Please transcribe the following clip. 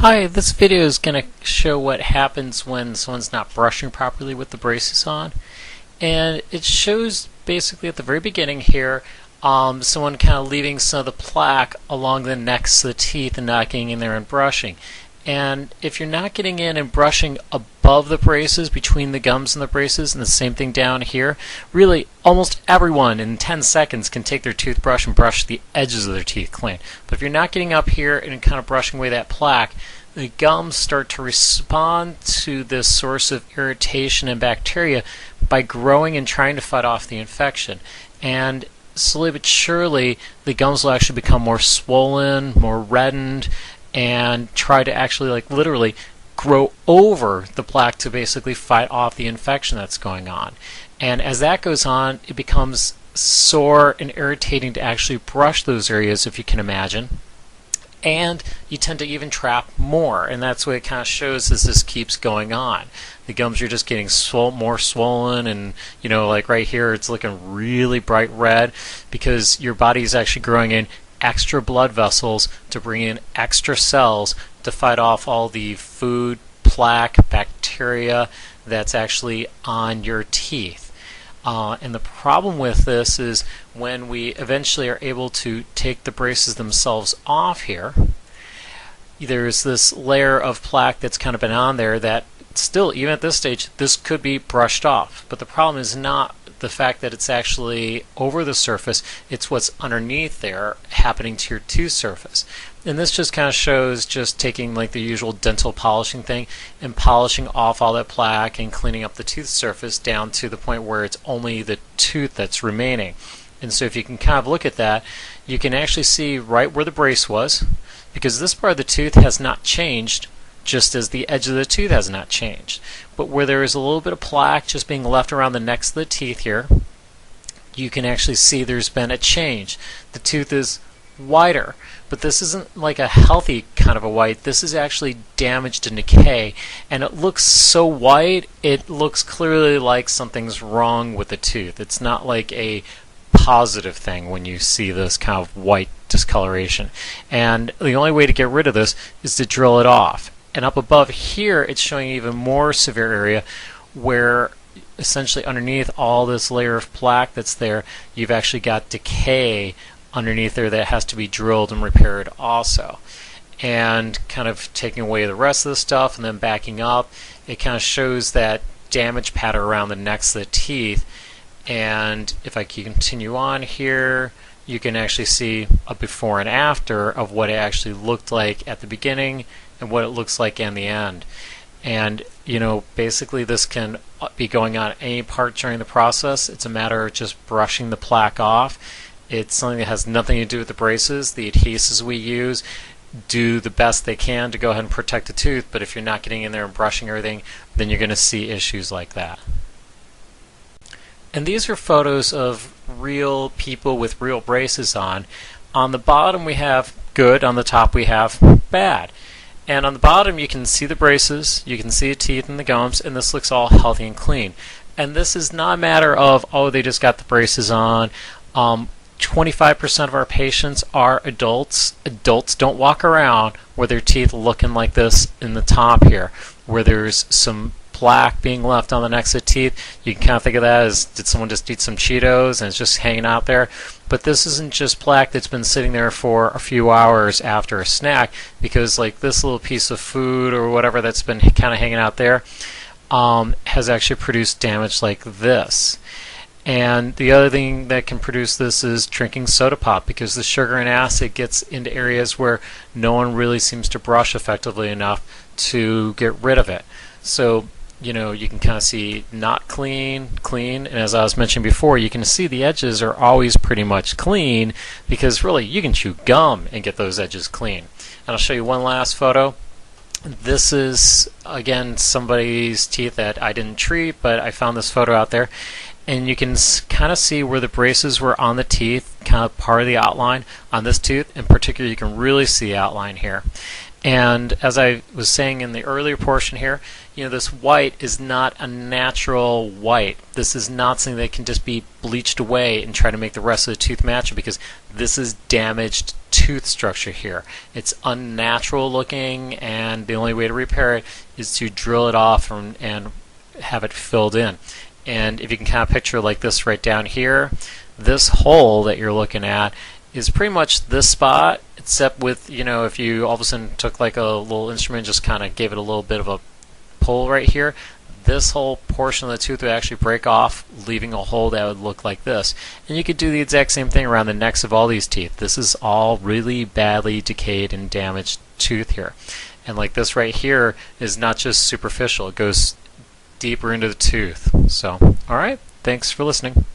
Hi, this video is going to show what happens when someone's not brushing properly with the braces on. And it shows basically at the very beginning here, someone kind of leaving some of the plaque along the necks of the teeth and not getting in there and brushing. And if you're not getting in and brushing above the braces, between the gums and the braces, and the same thing down here, really almost everyone in 10 seconds can take their toothbrush and brush the edges of their teeth clean. But if you're not getting up here and kind of brushing away that plaque, the gums start to respond to this source of irritation and bacteria by growing and trying to fight off the infection. And slowly but surely, the gums will actually become more swollen, more reddened, and try to actually literally grow over the plaque to basically fight off the infection that's going on. And as that goes on, it becomes sore and irritating to actually brush those areas, if you can imagine. And you tend to even trap more, and that's what it kind of shows as this keeps going on. The gums are just getting more swollen, and like right here it's looking really bright red because your body is actually growing in extra blood vessels to bring in extra cells to fight off all the food, plaque, bacteria that's actually on your teeth. And the problem with this is when we eventually are able to take the braces themselves off here, there's this layer of plaque that's kind of been on there that still, even at this stage, this could be brushed off. But the problem is not the fact that it's actually over the surface, it's what's underneath there happening to your tooth surface. And this just kind of shows just taking like the usual dental polishing thing and polishing off all that plaque and cleaning up the tooth surface down to the point where it's only the tooth that's remaining. And so if you can kind of look at that, you can actually see right where the brace was, because this part of the tooth has not changed, just as the edge of the tooth has not changed. But where there is a little bit of plaque just being left around the necks of the teeth here, you can actually see there's been a change. The tooth is whiter, but this isn't like a healthy kind of a white. This is actually damaged and decay, and it looks so white, it looks clearly like something's wrong with the tooth. It's not like a positive thing when you see this kind of white discoloration. And the only way to get rid of this is to drill it off. And up above here, it's showing even more severe area where essentially underneath all this layer of plaque that's there, you've actually got decay underneath there that has to be drilled and repaired also. And kind of taking away the rest of the stuff and then backing up, it kind of shows that damage pattern around the necks of the teeth. And if I continue on here, you can actually see a before and after of what it actually looked like at the beginning and what it looks like in the end. And basically this can be going on at any part during the process. It's a matter of just brushing the plaque off. It's something that has nothing to do with the braces. The adhesives we use do the best they can to go ahead and protect the tooth, but if you're not getting in there and brushing everything, then you're going to see issues like that. And these are photos of real people with real braces on. On the bottom we have good, on the top we have bad. And on the bottom you can see the braces, you can see the teeth and the gums, and this looks all healthy and clean. And this is not a matter of, oh, they just got the braces on. 25% of our patients are adults. Adults don't walk around with their teeth looking like this in the top here, where there's some plaque being left on the necks of the teeth. You can kind of think of that as, did someone just eat some Cheetos and it's just hanging out there? But this isn't just plaque that's been sitting there for a few hours after a snack, because like this little piece of food or whatever that's been kind of hanging out there has actually produced damage like this. And the other thing that can produce this is drinking soda pop, because the sugar and acid gets into areas where no one really seems to brush effectively enough to get rid of it. So you can kind of see not clean, clean, and as I was mentioning before, you can see the edges are always pretty much clean, because really you can chew gum and get those edges clean. And I'll show you one last photo. This is again somebody's teeth that I didn't treat, but I found this photo out there, and you can kind of see where the braces were on the teeth, kind of part of the outline on this tooth in particular. You can really see the outline here. And as I was saying in the earlier portion here, this white is not a natural white. This is not something that can just be bleached away and try to make the rest of the tooth match, because this is damaged tooth structure here. It's unnatural looking, and the only way to repair it is to drill it off and have it filled in. And if you can kind of picture like this right down here, this hole that you're looking at is pretty much this spot, except with, if you all of a sudden took like a little instrument, just kind of gave it a little bit of a pull right here, this whole portion of the tooth would actually break off, leaving a hole that would look like this. And you could do the exact same thing around the necks of all these teeth. This is all really badly decayed and damaged tooth here. And like this right here is not just superficial, it goes deeper into the tooth. So, alright, thanks for listening.